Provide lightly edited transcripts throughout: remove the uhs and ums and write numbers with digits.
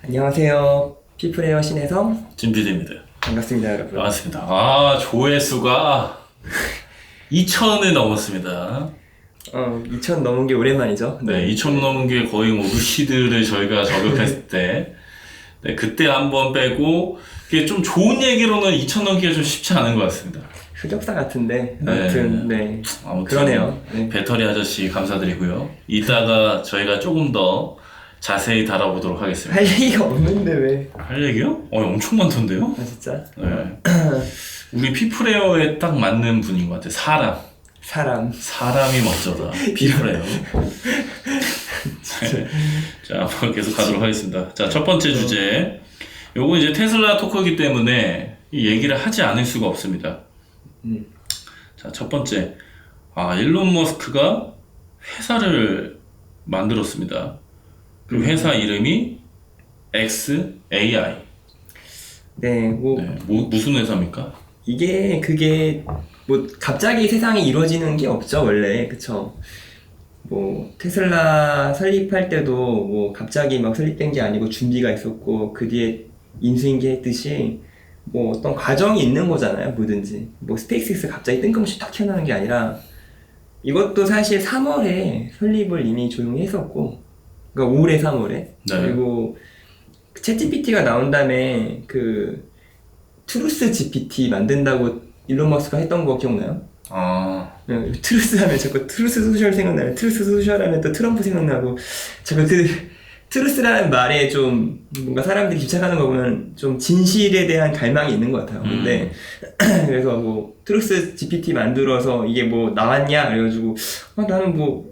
안녕하세요. 피플레이어 신혜성 진PD입니다. 반갑습니다, 여러분. 반갑습니다. 조회수가 2,000을 넘었습니다. 2천 넘은 게 오랜만이죠? 네, 2,000 넘은 게 거의 뭐 루시드를 저희가 저격했을 때, 네, 그때 한번 빼고, 이게 좀 좋은 얘기로는 2,000 넘기가 좀 쉽지 않은 것 같습니다. 흑역사 같은데, 아무튼, 네. 아무튼 그러네요. 네. 배터리 아저씨 감사드리고요. 이따가 저희가 조금 더 자세히 다뤄보도록 하겠습니다. 할 얘기가 없는데 왜? 할 얘기요? 엄청 많던데요? 아, 진짜? 네. 우리 피플레어에 딱 맞는 분인 것 같아요. 사람이 먼저다. 피플레어. 자, 한번 계속 가도록 하겠습니다. 자, 첫 번째 주제. 요거 이제 테슬라 토크이기 때문에 이 얘기를 하지 않을 수가 없습니다. 자, 첫 번째. 일론 머스크가 회사를 만들었습니다. 그 회사 이름이 xAI. 네, 무슨 회사입니까? 그게, 갑자기 세상에 이루어지는 게 없죠, 원래. 그쵸? 테슬라 설립할 때도 갑자기 막 설립된 게 아니고 준비가 있었고, 그 뒤에 인수인계했듯이, 어떤 과정이 있는 거잖아요, 뭐든지. 스페이스X 갑자기 뜬금없이 탁 튀어나오는 게 아니라, 이것도 사실 3월에 설립을 이미 조용히 했었고, 그러니까 올해 3월에. 네. 그리고 챗GPT가 나온 다음에 트루스 GPT 만든다고 일론 머스크가 했던 거 기억나요? 트루스 하면 자꾸 트루스 소셜 생각나요. 트루스 소셜 하면 또 트럼프 생각나고, 자꾸 트루스라는 말에 좀 뭔가 사람들이 집착하는 거 보면 좀 진실에 대한 갈망이 있는 것 같아요. 근데 그래서 트루스 GPT 만들어서 이게 나왔냐 그래가지고 나는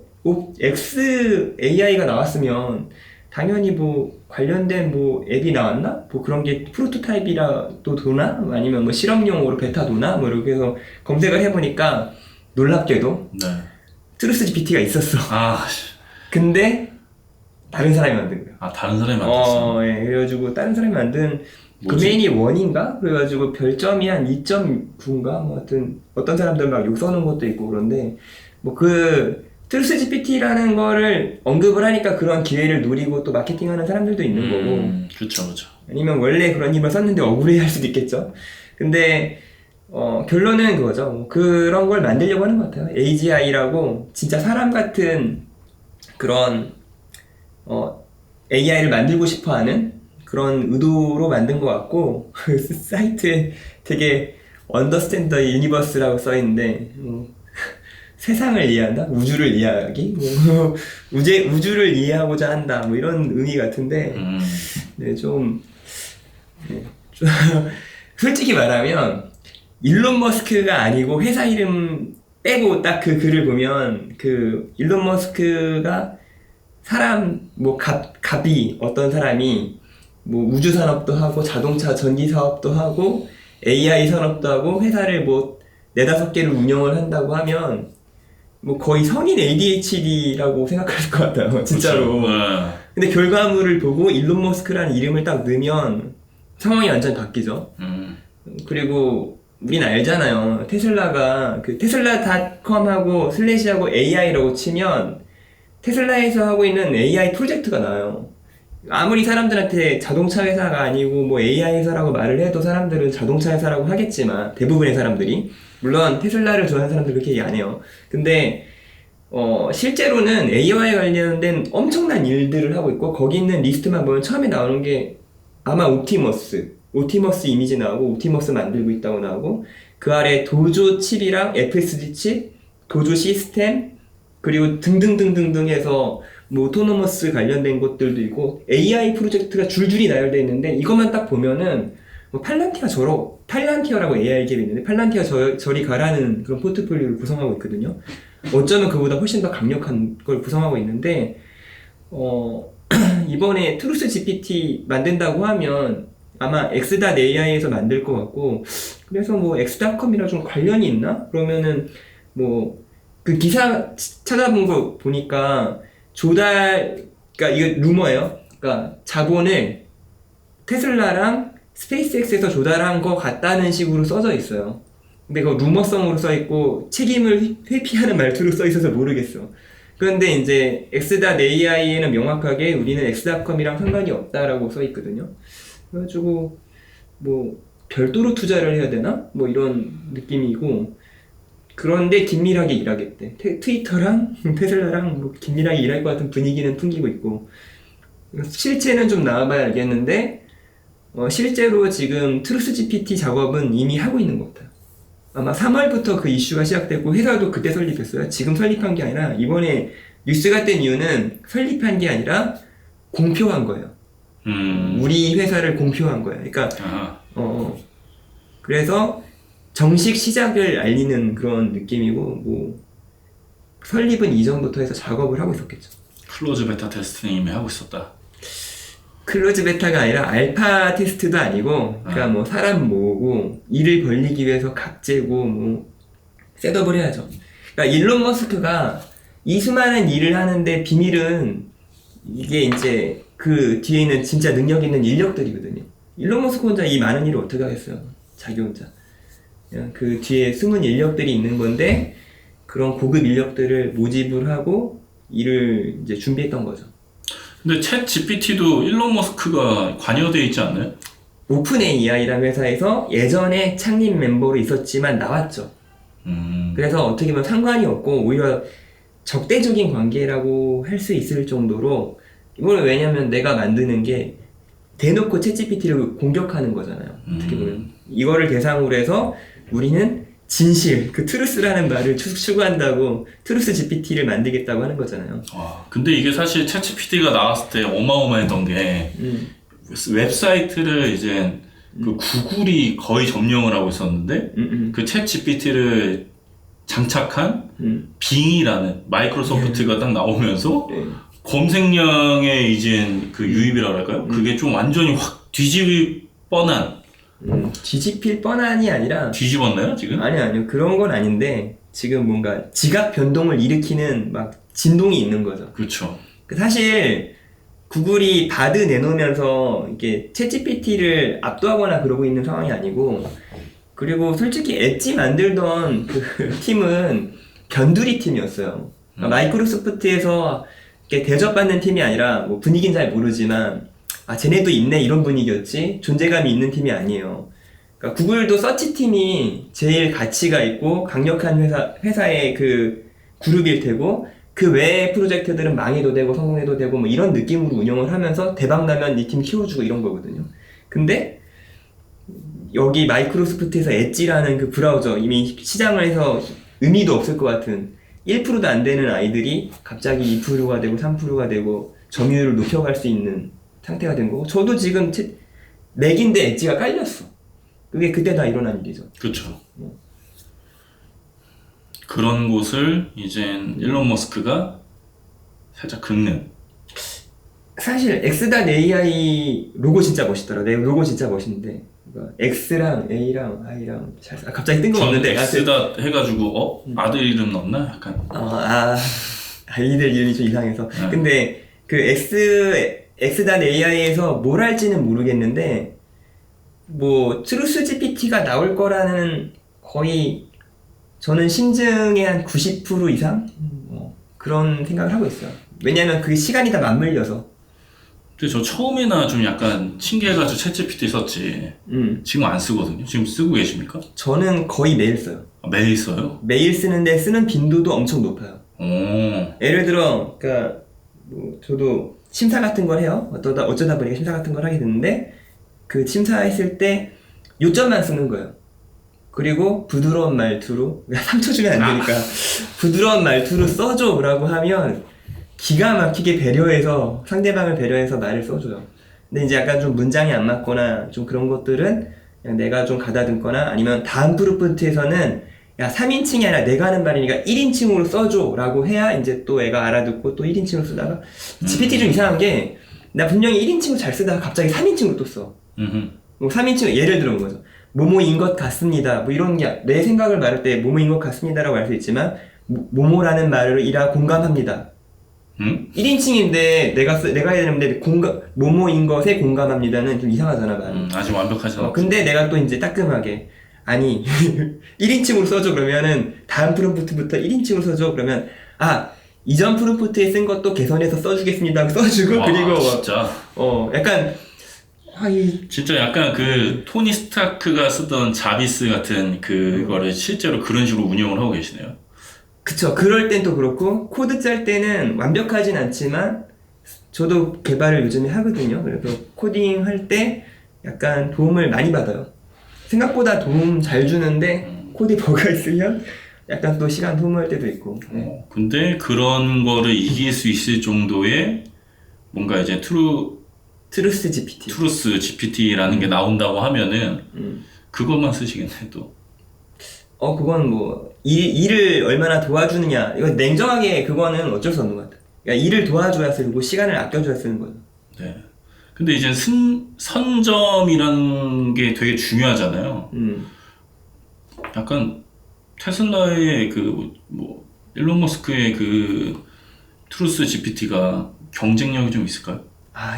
XAI가 나왔으면 당연히 관련된 앱이 나왔나? 그런 게 프로토타입이라도 도나? 아니면 실험용으로 베타 도나? 이렇게 해서 검색을 해보니까 놀랍게도 네. 트루스 GPT가 있었어. 근데 다른 사람이 만든 거야. 다른 사람이 만들었어? 예. 그래가지고 다른 사람이 만든 도메인이 1인가? 그래가지고 별점이 한 2.9인가? 하여튼 어떤 사람들 막 욕 써는 것도 있고 그런데 트루스 GPT라는 거를 언급을 하니까 그런 기회를 노리고 또 마케팅하는 사람들도 있는 거고. 그쵸. 아니면 원래 그런 힘을 썼는데 억울해 할 수도 있겠죠. 근데, 결론은 그거죠. 그런 걸 만들려고 하는 것 같아요. AGI라고 진짜 사람 같은 그런, AI를 만들고 싶어 하는 그런 의도로 만든 것 같고, 사이트에 되게 Understand the Universe라고 써있는데, 세상을 이해한다? 우주를 이해하기? 우주를 이해하고자 한다. 이런 의미 같은데, 네, 좀, 솔직히 말하면, 일론 머스크가 아니고 회사 이름 빼고 딱 그 글을 보면, 일론 머스크가 사람, 갑이 어떤 사람이, 우주 산업도 하고, 자동차 전기 사업도 하고, AI 산업도 하고, 회사를 4-5개를 운영을 한다고 하면, 거의 성인 ADHD라고 생각할 것 같아요, 진짜로. 근데 결과물을 보고 일론 머스크라는 이름을 딱 넣으면 상황이 완전히 바뀌죠. 그리고 우린 알잖아요. 테슬라가 테슬라닷컴하고 슬래시하고 AI라고 치면 테슬라에서 하고 있는 AI 프로젝트가 나와요. 아무리 사람들한테 자동차 회사가 아니고 AI 회사라고 말을 해도 사람들은 자동차 회사라고 하겠지만, 대부분의 사람들이. 물론 테슬라를 좋아하는 사람들 그렇게 얘기 안 해요. 근데 실제로는 AI와 관련된 엄청난 일들을 하고 있고, 거기 있는 리스트만 보면 처음에 나오는 게 아마 옵티머스 이미지 나오고, 옵티머스 만들고 있다고 나오고, 그 아래 도조 칩이랑 FSD 칩, 도조 시스템, 그리고 등등등등등 해서 오토노머스 관련된 것들도 있고 AI 프로젝트가 줄줄이 나열되어 있는데, 이것만 딱 보면은 팔란티어라고 AI 기업이 있는데, 팔란티어 저리 가라는 그런 포트폴리오를 구성하고 있거든요. 어쩌면 그보다 훨씬 더 강력한 걸 구성하고 있는데, 이번에 트루스 GPT 만든다고 하면 아마 x.ai에서 만들 것 같고, 그래서 x.com이랑 좀 관련이 있나? 그러면은 그 기사 찾아본 거 보니까 그러니까 이거 루머예요. 그러니까 자본을 테슬라랑 스페이스X에서 조달한 거 같다는 식으로 써져 있어요. 근데 그거 루머성으로 써 있고 책임을 회피하는 말투로 써 있어서 모르겠어. 그런데 이제 x.ai에는 명확하게 우리는 x.com이랑 상관이 없다라고 써 있거든요. 그래가지고 뭐 별도로 투자를 해야 되나? 뭐 이런 느낌이고, 그런데 긴밀하게 일하겠대. 트위터랑 테슬라랑 뭐 긴밀하게 일할 것 같은 분위기는 풍기고 있고, 실체는 좀 나와봐야 알겠는데 실제로 지금 트루스 GPT 작업은 이미 하고 있는 것 같아요. 아마 3월부터 그 이슈가 시작됐고 회사도 그때 설립했어요. 지금 설립한 게 아니라 이번에 뉴스가 된 이유는 설립한 게 아니라 공표한 거예요. 우리 회사를 공표한 거예요. 그러니까 그래서 정식 시작을 알리는 그런 느낌이고, 뭐 설립은 이전부터 해서 작업을 하고 있었겠죠. 클로즈 베타 테스트는 이미 하고 있었다. 클로즈 베타가 아니라 알파 테스트도 아니고, 그러니까 뭐 사람 모으고 일을 벌리기 위해서 각 재고 뭐 셋업을 해야죠. 그러니까 일론 머스크가 이 수많은 일을 하는데 비밀은 이게 이제 그 뒤에 있는 진짜 능력 있는 인력들이거든요. 일론 머스크 혼자 이 많은 일을 어떻게 하겠어요? 자기 혼자. 그냥 그 뒤에 숨은 인력들이 있는 건데, 그런 고급 인력들을 모집을 하고 일을 이제 준비했던 거죠. 근데 챗 GPT도 일론 머스크가 관여되어 있지 않나요? 오픈 AI라는 회사에서 예전에 창립 멤버로 있었지만 나왔죠. 그래서 어떻게 보면 상관이 없고 오히려 적대적인 관계라고 할 수 있을 정도로, 이거는 왜냐면 내가 만드는 게 대놓고 챗 GPT를 공격하는 거잖아요. 어떻게 보면 이거를 대상으로 해서 우리는 진실, 그 트루스라는 말을 추구한다고 트루스 GPT를 만들겠다고 하는 거잖아요. 근데 이게 사실 챗 GPT가 나왔을 때 어마어마했던 게 웹사이트를 이제 그 구글이 거의 점령을 하고 있었는데 그 챗 GPT를 장착한 빙이라는 마이크로소프트가 딱 나오면서 검색량의 이제 그 유입이라고 할까요? 그게 좀 완전히 확 뒤집을 뻔한 뒤집힐 뻔한이 아니라 뒤집었나요 지금? 아니요 그런 건 아닌데, 지금 뭔가 지각 변동을 일으키는 막 진동이 있는 거죠. 그렇죠. 사실 구글이 바드 내놓으면서 이게 챗GPT를 압도하거나 그러고 있는 상황이 아니고, 그리고 솔직히 엣지 만들던 그 팀은 변두리 팀이었어요. 그러니까 마이크로소프트에서 이렇게 대접받는 팀이 아니라, 뭐 분위기는 잘 모르지만 쟤네도 있네 이런 분위기였지 존재감이 있는 팀이 아니에요. 그러니까 구글도 서치 팀이 제일 가치가 있고 강력한 회사의 그 그룹일 테고, 그 외의 프로젝트들은 망해도 되고 성공해도 되고 뭐 이런 느낌으로 운영을 하면서 대박 나면 이 팀 키워주고 이런 거거든요. 근데 여기 마이크로소프트에서 엣지라는 그 브라우저, 이미 시장을 해서 의미도 없을 것 같은 1%도 안 되는 아이들이 갑자기 2%가 되고 3%가 되고 점유율을 높여갈 수 있는 상태가 된 거고, 저도 지금 맥인데 엣지가 깔렸어. 그게 그때 다 일어난 일이죠. 그렇죠. 그런 곳을 이제 일론 머스크가 살짝 긁는. 사실 X.AI 로고 진짜 멋있더라. 내 로고 진짜 멋있는데, X랑 A랑 I랑 갑자기 뜬금없는데 X다 해가지고 아들 이름 넣었나? 약간 아이들 이름이 좀 이상해서. 근데 그 X.AI에서 뭘 할지는 모르겠는데, 뭐 트루스 GPT가 나올 거라는 거의 저는 심증의 한 90% 이상 그런 생각을 하고 있어요. 왜냐면 그게 시간이 다 맞물려서. 근데 저 처음에나 좀 약간 신기해가지고 챗 GPT 썼지. 지금 안 쓰거든요. 지금 쓰고 계십니까? 저는 거의 매일 써요. 매일 써요? 매일 쓰는데 쓰는 빈도도 엄청 높아요. 예를 들어, 그러니까 뭐 저도 심사 같은 걸 해요. 어쩌다 보니까 심사 같은 걸 하게 됐는데, 그 심사했을 때 요점만 쓰는 거예요. 그리고 부드러운 말투로, 상처 주면 안 되니까 부드러운 말투로 써줘 라고 하면 기가 막히게 배려해서, 상대방을 배려해서 말을 써줘요. 근데 이제 약간 좀 문장이 안 맞거나 좀 그런 것들은 그냥 내가 좀 가다듬거나, 아니면 다음 프로프트에서는 3인칭이 아니라 내가 하는 말이니까 1인칭으로 써줘 라고 해야 이제 또 애가 알아듣고 또 1인칭으로 쓰다가, GPT 좀 이상한 게, 나 분명히 1인칭으로 잘 쓰다가 갑자기 3인칭으로 또 써. 뭐 3인칭, 예를 들어 본 거죠. 뭐뭐인 것 같습니다. 뭐 이런 게, 내 생각을 말할 때 뭐뭐인 것 같습니다라고 할 수 있지만, 뭐뭐라는 말을 이라 공감합니다. 1인칭인데 내가 해야 되는데 뭐뭐인 것에 공감합니다는 좀 이상하잖아, 말이. 아직 완벽하지 않아. 근데 내가 또 이제 따끔하게, 아니 1인칭으로 써줘 그러면은 다음 프롬프트부터 1인칭으로 써줘 그러면 이전 프롬프트에 쓴 것도 개선해서 써주겠습니다. 써주고 와, 그리고 막, 진짜 약간 진짜 약간 그 토니 스타크가 쓰던 자비스 같은 그거를 실제로 그런 식으로 운영을 하고 계시네요. 그쵸. 그럴 땐 또 그렇고 코드 짤 때는 완벽하진 않지만 저도 개발을 요즘에 하거든요. 그래서 코딩 할 때 약간 도움을 많이 받아요. 생각보다 도움 잘 주는데 코드에 버그가 있으면 약간 또 시간 소모할 때도 있고. 네. 근데 그런 거를 이길 수 있을 정도의 뭔가 이제 트루스 GPT. 트루스 GPT라는 게 나온다고 하면은 그것만 쓰시겠네 또. 그건 뭐 일을 얼마나 도와주느냐. 이거 냉정하게 그거는 어쩔 수 없는 것 같아. 그러니까 일을 도와줘야 쓰고 시간을 아껴줘야 쓰는 거죠. 네. 근데 이제 선점이라는 게 되게 중요하잖아요. 약간 테슬라의 일론 머스크의 그 트루스 GPT가 경쟁력이 좀 있을까요?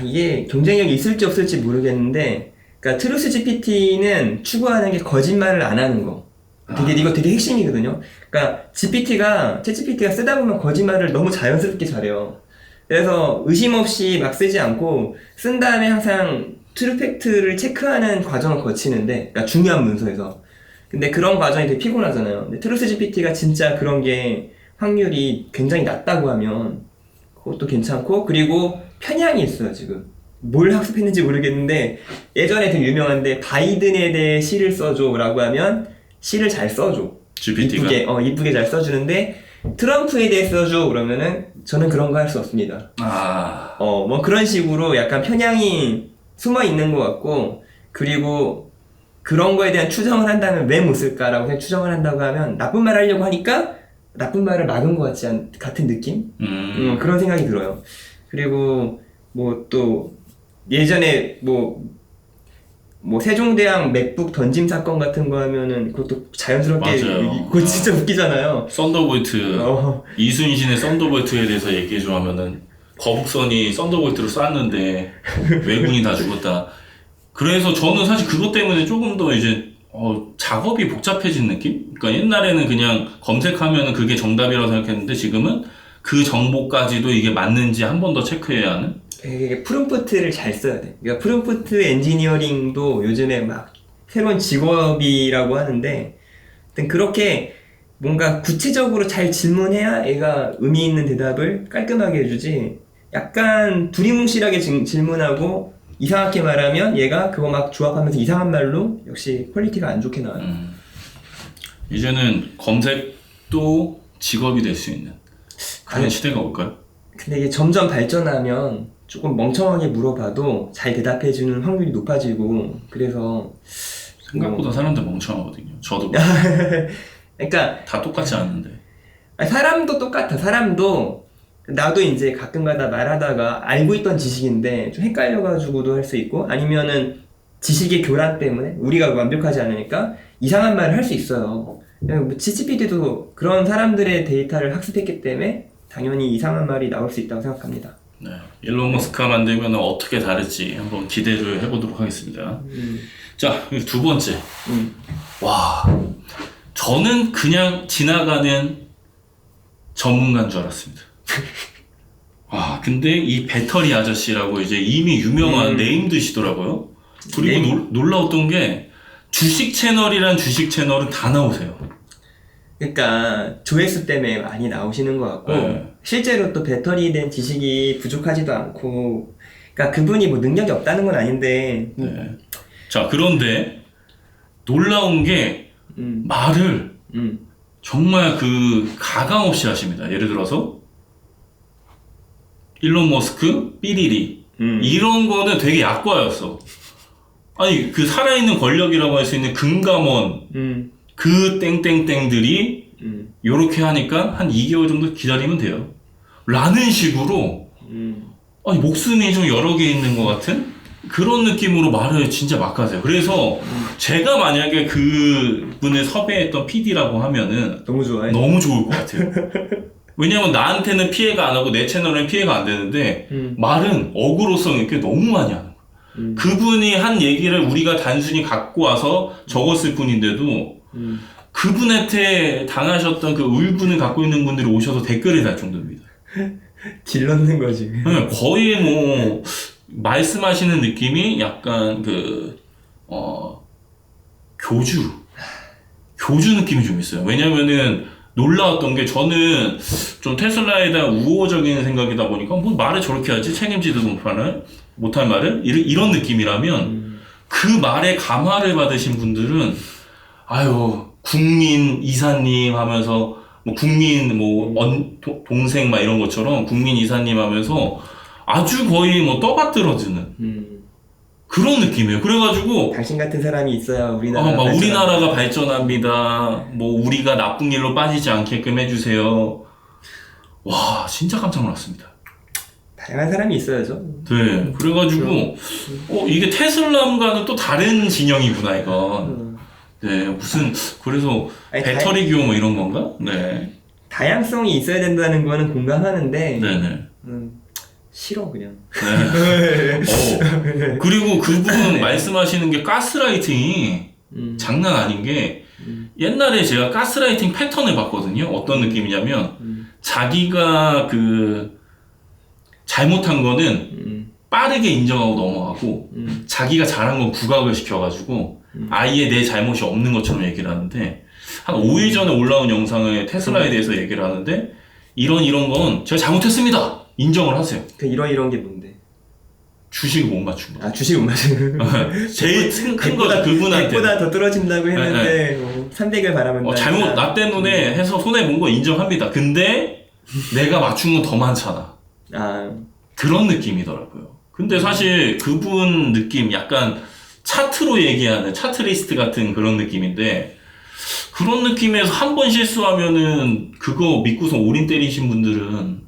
이게 경쟁력이 있을지 없을지 모르겠는데, 그러니까 트루스 GPT는 추구하는 게 거짓말을 안 하는 거. 이거 되게 핵심이거든요. 그러니까 챗GPT가 쓰다 보면 거짓말을 너무 자연스럽게 잘해요. 그래서 의심 없이 막 쓰지 않고 쓴 다음에 항상 트루팩트를 체크하는 과정을 거치는데, 그러니까 중요한 문서에서. 근데 그런 과정이 되게 피곤하잖아요. 근데 트루스 GPT가 진짜 그런 게 확률이 굉장히 낮다고 하면 그것도 괜찮고, 그리고 편향이 있어요, 지금. 뭘 학습했는지 모르겠는데, 예전에 되게 유명한데, 바이든에 대해 시를 써줘 라고 하면 시를 잘 써줘. GPT가? 이쁘게 잘 써주는데, 트럼프에 대해 써줘 그러면은 저는 그런 거 할 수 없습니다. 뭐 그런 식으로 약간 편향이 숨어 있는 것 같고, 그리고 그런 거에 대한 추정을 한다면 왜 못 쓸까라고 그냥 추정을 한다고 하면 나쁜 말 하려고 하니까 나쁜 말을 막은 것 같은 느낌? 그런 생각이 들어요. 그리고 뭐 또 예전에 뭐 세종대왕 맥북 던짐 사건 같은 거 하면은 그것도 자연스럽게 맞아요. 그거 진짜 웃기잖아요. 썬더볼트 이순신의 썬더볼트에 대해서 얘기 좀 하면은 거북선이 썬더볼트로 쐈는데 왜군이 다 죽었다. 그래서 저는 사실 그것 때문에 조금 더 이제 작업이 복잡해진 느낌? 그러니까 옛날에는 그냥 검색하면은 그게 정답이라고 생각했는데 지금은 그 정보까지도 이게 맞는지 한 번 더 체크해야 하는? 이게 프롬프트를 잘 써야 돼. 그러니까 프롬프트 엔지니어링도 요즘에 막 새로운 직업이라고 하는데, 그렇게 뭔가 구체적으로 잘 질문해야 얘가 의미 있는 대답을 깔끔하게 해주지, 약간 두리뭉실하게 질문하고 이상하게 말하면 얘가 그거 막 조합하면서 이상한 말로 역시 퀄리티가 안 좋게 나와요. 이제는 검색도 직업이 될 수 있는 그런 시대가 올까요? 근데 이게 점점 발전하면 조금 멍청하게 물어봐도 잘 대답해주는 확률이 높아지고, 그래서 생각보다 사람들 멍청하거든요. 저도 그러니까 다 똑같지 않은데. 사람도 똑같아. 사람도 나도 이제 가끔가다 말하다가 알고 있던 지식인데 좀 헷갈려가지고도 할 수 있고, 아니면은 지식의 교란 때문에 우리가 완벽하지 않으니까 이상한 말을 할 수 있어요. GPT도 그런 사람들의 데이터를 학습했기 때문에 당연히 이상한 말이 나올 수 있다고 생각합니다. 네, 일론 머스크가 만들면 어떻게 다를지 한번 기대를 해보도록 하겠습니다. 자, 두 번째. 와, 저는 그냥 지나가는 전문가인 줄 알았습니다. 와, 근데 이 배터리 아저씨라고 이제 이미 유명한 네임드시더라고요. 그리고 놀라웠던 게 주식 채널이란 주식 채널은 다 나오세요. 그러니까 조회수 때문에 많이 나오시는 것 같고, 실제로 또 배터리에 대한 지식이 부족하지도 않고, 그러니까 그분이 뭐 능력이 없다는 건 아닌데. 자, 그런데 놀라운 게 말을 정말 가감 없이 하십니다. 예를 들어서 일론 머스크 삐리리 이런 거는 되게 약과였어. 아니 살아있는 권력이라고 할 수 있는 금감원 그 땡땡땡들이 요렇게 하니까 한 2개월 정도 기다리면 돼요 라는 식으로 아니 목숨이 좀 여러 개 있는 것 같은 그런 느낌으로 말을 진짜 막 하세요. 그래서 제가 만약에 그분을 섭외했던 PD라고 하면은 너무 좋아요. 너무 좋을 것 같아요. 왜냐면 나한테는 피해가 안 하고 내 채널에는 피해가 안 되는데 말은 어그로성 있게 너무 많이 하는 거예요. 그분이 한 얘기를 우리가 단순히 갖고 와서 적었을 뿐인데도 그분한테 당하셨던 그 울분을 갖고 있는 분들이 오셔서 댓글을 달 정도입니다. 딜 넣는 거지. 네, 거의 뭐 말씀하시는 느낌이 약간 교주 느낌이 좀 있어요. 왜냐면은 놀라웠던 게 저는 좀 테슬라에 대한 우호적인 생각이다 보니까 뭐 말을 저렇게 하지 책임지도 못할 말을 이런 느낌이라면 그 말에 감화를 받으신 분들은 아유 국민 이사님 하면서 뭐 국민 동생 막 이런 것처럼 국민 이사님 하면서 아주 거의 뭐 떠받들어지는 그런 느낌이에요. 그래가지고 당신 같은 사람이 있어야 우리나라 막 우리나라가 발전합니다. 뭐 우리가 나쁜 길로 빠지지 않게끔 해주세요. 와 진짜 깜짝 놀랐습니다. 다양한 사람이 있어야죠. 네, 그래가지고 이게 테슬라과는 또 다른 진영이구나 이건. 네, 무슨 그래서 아니, 배터리 기호 뭐 이런 건가? 네. 다양성이 있어야 된다는 거는 공감하는데 네네. 싫어 그냥. 네. 그리고 그분 말씀하시는 게 가스라이팅이 장난 아닌 게 옛날에 제가 가스라이팅 패턴을 봤거든요. 어떤 느낌이냐면 자기가 그 잘못한 거는 빠르게 인정하고 넘어가고 자기가 잘한 건 부각을 시켜가지고 아예 내 잘못이 없는 것처럼 얘기를 하는데 한 5일 전에 올라온 영상에 테슬라에 대해서 얘기를 하는데 이런 건 제가 잘못했습니다. 인정을 하세요. 그 이런 게 뭔데? 주식을 못 맞춘 거. 아 주식 못 맞춘 거. 제일 큰 거다 그분한테. 100보다 더 떨어진다고 했는데 300을 바라면 잘못 나 때문에 해서 손해 본 거 인정합니다. 근데 내가 맞춘 건 더 많잖아. 그런 느낌이더라고요. 근데 사실 그분 느낌 약간 차트로 얘기하는 차트리스트 같은 그런 느낌인데 그런 느낌에서 한 번 실수하면은 그거 믿고서 올인 때리신 분들은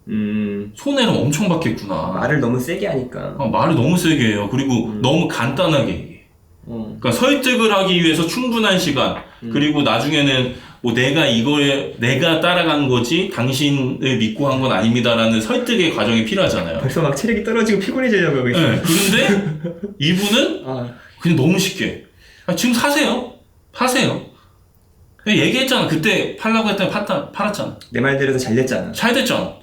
손해를 엄청 받겠구나. 말을 너무 세게 하니까. 말을 너무 세게 해요. 그리고 너무 간단하게 얘기해. 그러니까 설득을 하기 위해서 충분한 시간 그리고 나중에는 뭐 내가 따라간 거지 당신을 믿고 한 건 아닙니다라는 설득의 과정이 필요하잖아요. 벌써 막 체력이 떨어지고 피곤해지려고 하고 있어요. 네, 그런데 이분은 그냥 너무 쉽게 지금 사세요. 파세요. 그냥 얘기했잖아. 그때 팔라고 했더니 팔았잖아. 내 말대로 잘 됐잖아. 잘 됐잖아.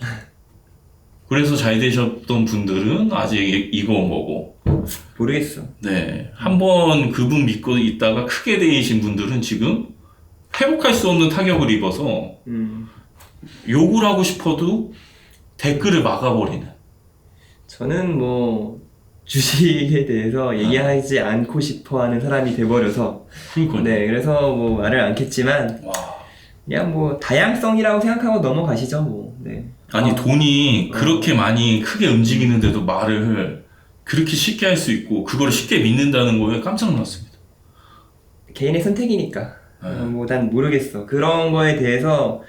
그래서 잘 되셨던 분들은 아직 이거 온 거고. 모르겠어. 네. 한번 그분 믿고 있다가 크게 데이신 분들은 지금 회복할 수 없는 타격을 입어서 욕을 하고 싶어도 댓글을 막아버리는. 저는 뭐 주식에 대해서 얘기하지 않고 싶어 하는 사람이 돼버려서 그러니까요. 네, 그래서 뭐 말을 않겠지만 그냥 뭐 다양성이라고 생각하고 넘어가시죠 뭐. 네. 아니 돈이 그렇게 많이 크게 움직이는데도 말을 그렇게 쉽게 할 수 있고 그걸 쉽게 믿는다는 거에 깜짝 놀랐습니다. 개인의 선택이니까 뭐 난 모르겠어. 그런 거에 대해서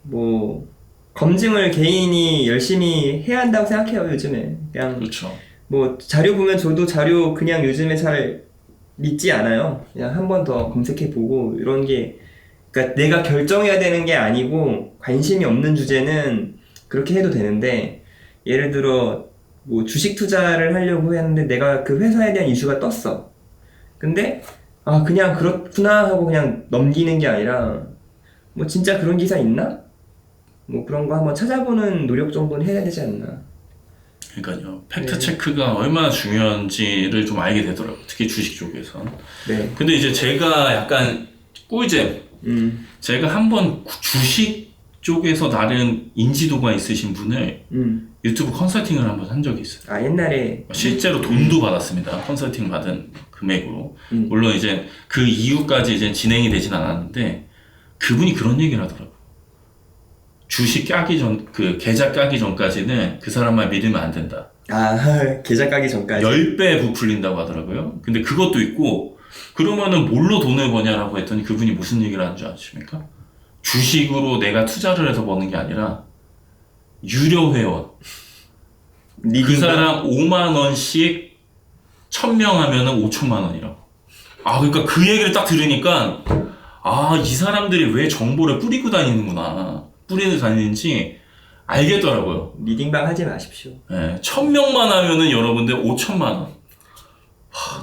뭐 검증을 개인이 열심히 해야 한다고 생각해요 요즘에. 그냥 그렇죠. 뭐 자료 보면 저도 자료 그냥 요즘에 잘 믿지 않아요. 그냥 한 번 더 검색해보고 이런 게 그러니까 내가 결정해야 되는 게 아니고 관심이 없는 주제는 그렇게 해도 되는데 예를 들어 뭐 주식 투자를 하려고 했는데 내가 그 회사에 대한 이슈가 떴어. 근데 그냥 그렇구나 하고 그냥 넘기는 게 아니라 뭐 진짜 그런 기사 있나? 뭐 그런 거 한번 찾아보는 노력 정도는 해야 되지 않나. 그러니까요. 팩트 체크가 얼마나 중요한지를 좀 알게 되더라고요. 특히 주식 쪽에서. 네. 근데 이제 제가 약간 꿀잼. 제가 한번 주식 쪽에서 다른 인지도가 있으신 분을 유튜브 컨설팅을 한번 한 적이 있어요. 옛날에 실제로 돈도 받았습니다. 컨설팅 받은 금액으로. 물론 이제 그 이후까지 이제 진행이 되진 않았는데 그분이 그런 얘기를 하더라고요. 주식 까기 전, 계좌 까기 전까지는 그 사람만 믿으면 안 된다. 계좌 까기 전까지. 10배 부풀린다고 하더라고요. 근데 그것도 있고, 그러면은 뭘로 돈을 버냐라고 했더니 그분이 무슨 얘기를 하는 줄 아십니까? 주식으로 내가 투자를 해서 버는 게 아니라, 유료 회원. 그 사람 5만원씩 1000명 하면은 5천만원이라고. 그러니까 그 얘기를 딱 들으니까, 이 사람들이 왜 정보를 뿌리고 다니는지 알겠더라고요. 리딩방 하지 마십시오. 네, 1000명만 하면은 여러분들 5천만원.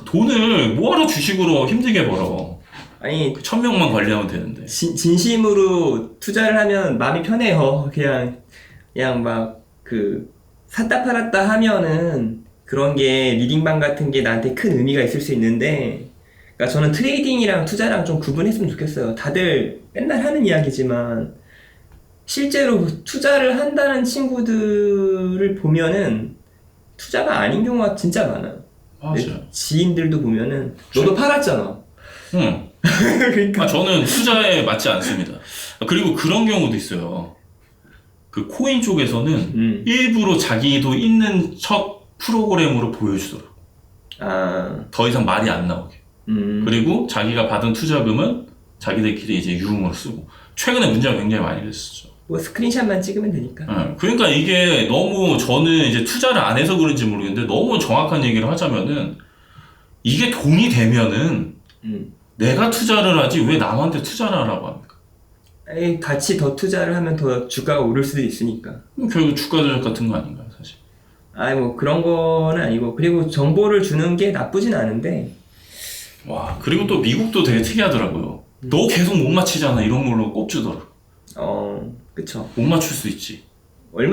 돈을 뭐하러 주식으로 힘들게 벌어. 아니, 1000명만 관리하면 되는데. 진심으로 투자를 하면 마음이 편해요. 그냥 막 그 샀다 팔았다 하면은 그런 게 리딩방 같은 게 나한테 큰 의미가 있을 수 있는데, 그러니까 저는 트레이딩이랑 투자랑 좀 구분했으면 좋겠어요. 다들 맨날 하는 이야기지만 실제로 투자를 한다는 친구들을 보면은 투자가 아닌 경우가 진짜 많아요. 맞아요. 내 지인들도 보면은 너도 팔았잖아. 응. 그러니까 저는 투자에 맞지 않습니다. 그리고 그런 경우도 있어요. 그 코인 쪽에서는 일부러 자기도 있는 척 프로그램으로 보여주더라고. 아, 더 이상 말이 안 나오게. 그리고 자기가 받은 투자금은 자기들끼리 이제 유흥으로 쓰고. 최근에 문제가 굉장히 많이 됐었죠. 뭐 스크린샷만 찍으면 되니까. 그러니까 이게 너무 저는 이제 투자를 안 해서 그런지 모르겠는데 너무 정확한 얘기를 하자면은 이게 돈이 되면은 내가 투자를 하지 왜 남한테 투자를 하라고 합니까? 아니, 같이 더 투자를 하면 더 주가가 오를 수도 있으니까. 결국 주가 조작 같은 거 아닌가요, 사실? 아니 뭐 그런 거는 아니고, 그리고 정보를 주는 게 나쁘진 않은데. 와, 그리고 또 미국도 되게 특이하더라고요. 너 계속 못 맞히잖아 이런 걸로 꼽주더라고. 그쵸. 못 맞출 수 있지. 아유,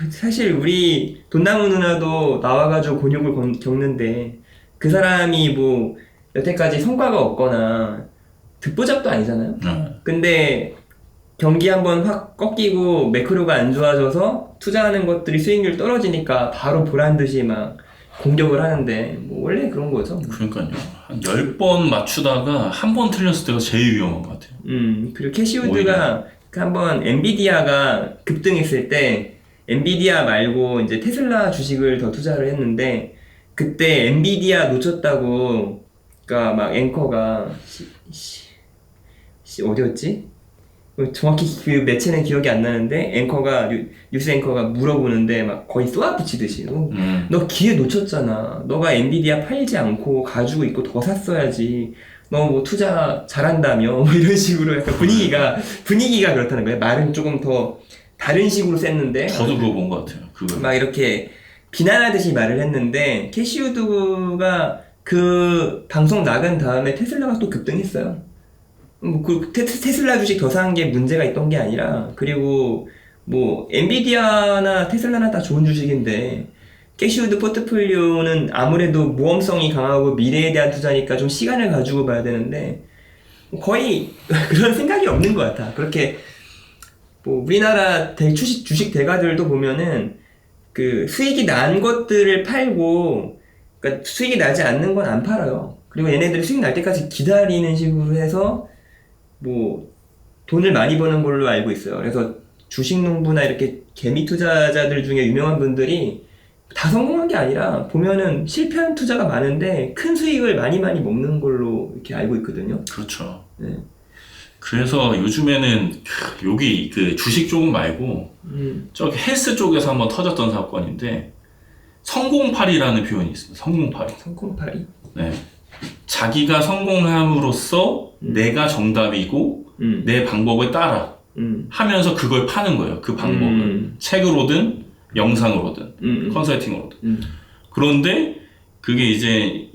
사실 우리 돈나무 누나도 나와가지고 곤욕을 겪는데, 그 사람이 뭐 여태까지 성과가 없거나 듣보잡도 아니잖아요. 근데 경기 한번 확 꺾이고 매크로가 안 좋아져서 투자하는 것들이 수익률 떨어지니까 바로 보란듯이 막 공격을 하는데, 뭐 원래 그런 거죠. 그러니까요. 한 10번 맞추다가 한 번 틀렸을 때가 제일 위험한 것 같아요. 그리고 캐시우드가 그 한번 엔비디아가 급등했을 때 엔비디아 말고 이제 테슬라 주식을 더 투자를 했는데, 그때 엔비디아 놓쳤다고 그러니까 막 앵커가 어디였지? 정확히 그 매체는 기억이 안 나는데 앵커가 뉴스 앵커가 물어보는데 막 거의 쏘아붙이듯이 너 기회 놓쳤잖아. 너가 엔비디아 팔지 않고 가지고 있고 더 샀어야지. 너 뭐 투자 잘한다며 뭐 이런 식으로 약간 분위기가 그렇다는 거예요. 말은 조금 더 다른 식으로 셌는데 저도 그거 본 것 같아요. 그거. 막 이렇게 비난하듯이 말을 했는데, 캐시우드가 그 방송 나간 다음에 테슬라가 또 급등했어요. 그 테슬라 주식 더 산 게 문제가 있던 게 아니라, 그리고 뭐 엔비디아나 테슬라나 다 좋은 주식인데 캐시우드 포트폴리오는 아무래도 모험성이 강하고 미래에 대한 투자니까 좀 시간을 가지고 봐야 되는데 거의 그런 생각이 없는 것 같아. 그렇게 뭐 우리나라 주식 대가들도 보면은 그 수익이 난 것들을 팔고, 그러니까 수익이 나지 않는 건 안 팔아요. 그리고 얘네들이 수익 날 때까지 기다리는 식으로 해서 뭐 돈을 많이 버는 걸로 알고 있어요. 그래서 주식농부나 이렇게 개미 투자자들 중에 유명한 분들이 다 성공한 게 아니라 보면은 실패한 투자가 많은데 큰 수익을 많이 먹는 걸로 이렇게 알고 있거든요. 그렇죠. 네. 그래서 요즘에는 여기 그 주식 쪽은 말고 저기 헬스 쪽에서 한번 터졌던 사건인데 성공파리라는 표현이 있습니다. 성공파리. 성공파리? 네. 자기가 성공함으로써 내가 정답이고 내 방법을 따라 하면서 그걸 파는 거예요. 그 방법을 책으로든 영상으로든 컨설팅으로든. 그런데 그게 이제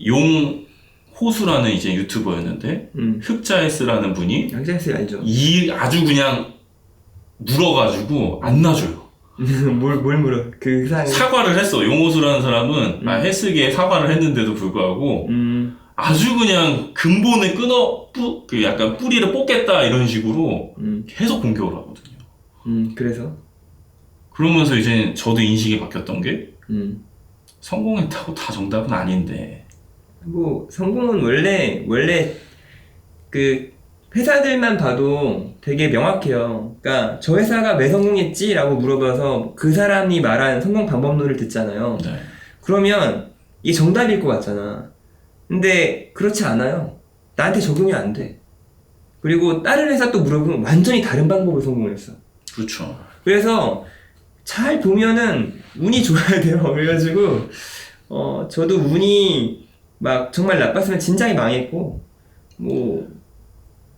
호수라는 이제 유튜버였는데 흑자에스라는 분이 흑자에스 알죠? 아주 그냥 물어가지고 안 놔줘요. 뭘 물어? 그 사람이 사과를 했어. 용호수라는 사람은 헬스계에 사과를 했는데도 불구하고 아주 그냥 근본을 그 약간 뿌리를 뽑겠다 이런 식으로 계속 공격을 하거든요. 그래서? 그러면서 이제 저도 인식이 바뀌었던 게 성공했다고 다 정답은 아닌데. 뭐 성공은 원래 그 회사들만 봐도 되게 명확해요. 그러니까 저 회사가 왜 성공했지? 라고 물어봐서 그 사람이 말한 성공 방법론을 듣잖아요. 네. 그러면 이게 정답일 것 같잖아. 근데 그렇지 않아요. 나한테 적용이 안 돼. 그리고 다른 회사 또 물어보면 완전히 다른 방법을 성공을 했어. 그렇죠. 그래서 잘 보면은 운이 좋아야 돼요. 그래가지고 저도 운이 막 정말 나빴으면 진작에 망했고, 뭐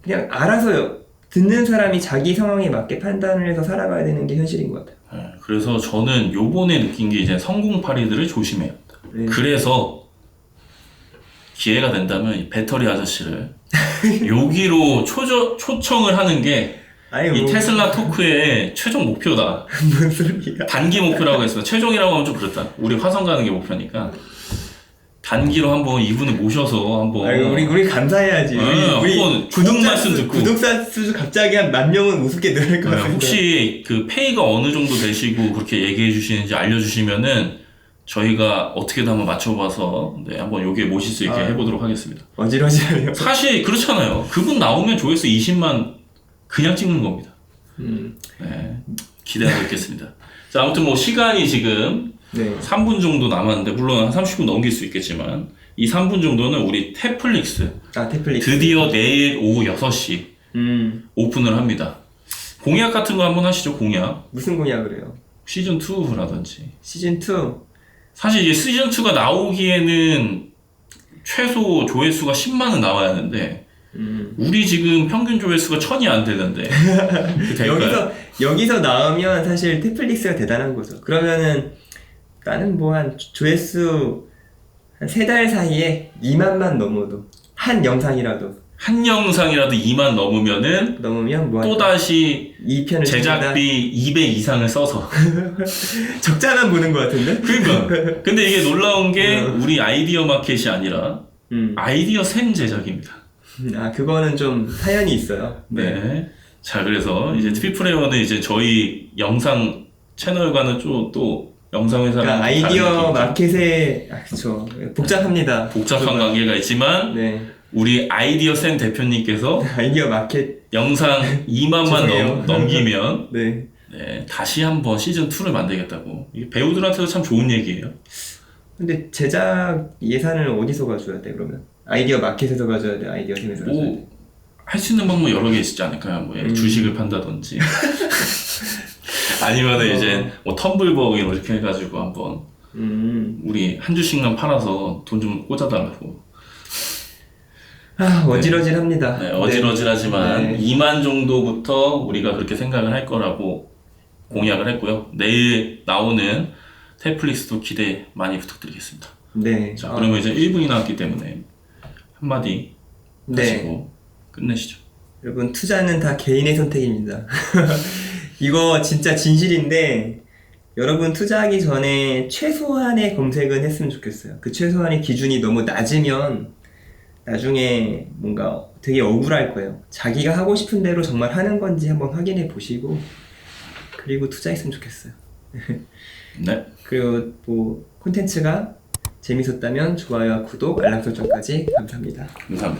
그냥 알아서 듣는 사람이 자기 상황에 맞게 판단을 해서 살아가야 되는 게 현실인 것 같아요. 네, 그래서 저는 요번에 느낀 게 이제 성공파리들을 조심해야 한다. 네. 그래서 기회가 된다면 이 배터리 아저씨를 여기로 초청을 하는 게 아니 이 테슬라 토크의 최종 목표다. 무슨 소리야? 단기 목표라고 했습니다. 최종이라고 하면 좀 그렇다. 우리 화성 가는 게 목표니까 단기로 한번 이분을 모셔서 한번. 아니, 우리 감사해야지. 우리 한번 구독 말씀 듣고. 구독자 수 갑자기 한 10,000명은 우습게 늘을 것 같은데. 혹시 그 페이가 어느 정도 되시고 그렇게 얘기해 주시는지 알려주시면은 저희가 어떻게든 한번 맞춰봐서 한번 여기에 모실 수 있게 해보도록 하겠습니다. 어지러지하네요. 사실 그렇잖아요. 그분 나오면 조회수 20만 그냥 찍는 겁니다. 네, 기대하고 있겠습니다. 자, 아무튼 뭐 시간이 지금 3분 정도 남았는데 물론 한 30분 넘길 수 있겠지만 이 3분 정도는 우리 탭플릭스 드디어 내일 오후 6시 오픈을 합니다. 공약 같은 거 한번 하시죠. 공약. 무슨 공약을 해요? 시즌2라든지 시즌2? 사실 이제 시즌2가 나오기에는 최소 조회수가 10만은 나와야 하는데 우리 지금 평균 조회수가 1000이 안 되는데 여기서 나오면 사실 탭플릭스가 대단한 거죠. 그러면은 나는 뭐 한 조회수 한 3달 사이에 2만만 넘어도 한 영상이라도 2만 넘으면 뭐 또다시 2편을 제작비 200 이상을 써서 적자만 보는 것 같은데? 그러니까 근데 이게 놀라운 게 우리 아이디어 마켓이 아니라 아이디어 샘 제작입니다. 그거는 좀 사연이 있어요. 네. 자, 그래서 이제 트리플레이어는 이제 저희 영상 채널과는 또 영상 회사랑 그러니까 아이디어 마켓에 그렇죠. 복잡합니다. 복잡한 관계가 있지만 우리 아이디어 샘 대표님께서 아이디어 마켓 영상 2만만 넘기면 다시 한번 시즌 2를 만들겠다고. 이게 배우들한테도 참 좋은 얘기예요. 근데 제작 예산을 어디서 가져야 돼 그러면? 아이디어 마켓에서 가져야 돼? 아이디어 샘에서 가져야 돼? 할 수 있는 방법 여러 개 있지 않을까요? 뭐 주식을 판다든지 아니면은 이제 뭐 텀블벅 이렇게 해가지고 한번 우리 한 주씩만 팔아서 돈 좀 꽂아달라고. 어지러질합니다. 네, 어지러질하지만 2만 정도부터 우리가 그렇게 생각을 할 거라고 공약을 했고요. 내일 나오는 탭플릭스도 기대 많이 부탁드리겠습니다. 네. 자, 그러면 이제 1분이 남았기 때문에 한마디 하시고 끝내시죠. 여러분, 투자는 다 개인의 선택입니다. 이거 진짜 진실인데 여러분 투자하기 전에 최소한의 검색은 했으면 좋겠어요. 그 최소한의 기준이 너무 낮으면 나중에 뭔가 되게 억울할 거예요. 자기가 하고 싶은 대로 정말 하는 건지 한번 확인해 보시고 그리고 투자했으면 좋겠어요. 네. 그리고 뭐 콘텐츠가 재밌었다면 좋아요와 구독, 알람 설정까지 감사합니다. 감사합니다.